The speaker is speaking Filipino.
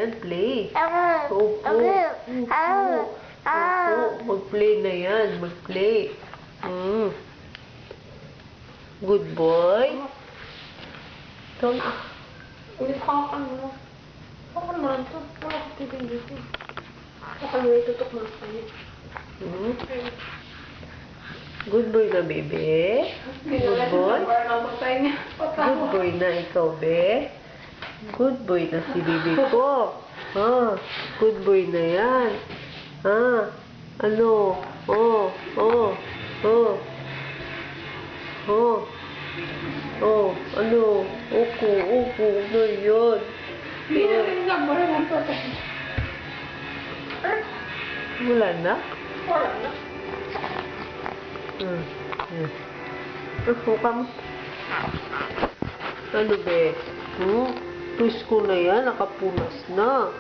yan, play. Opo. Opo. Mag-play na yan. Mag-play. Good boy. Ito. Ulit hawakan mo. Hawakan mo lang ito. Wala ko tibig dito. Hawakan mo itutok mo sa kanya. Good boy na, bebe. Good boy. Good boy na ikaw, be. Good boy na si bebe ko. Good boy na yan. Ano? Ano? Opo, na yun. Wala na? Wala na. Suka mo. Ano be? Twist ko na yan, nakapunas na.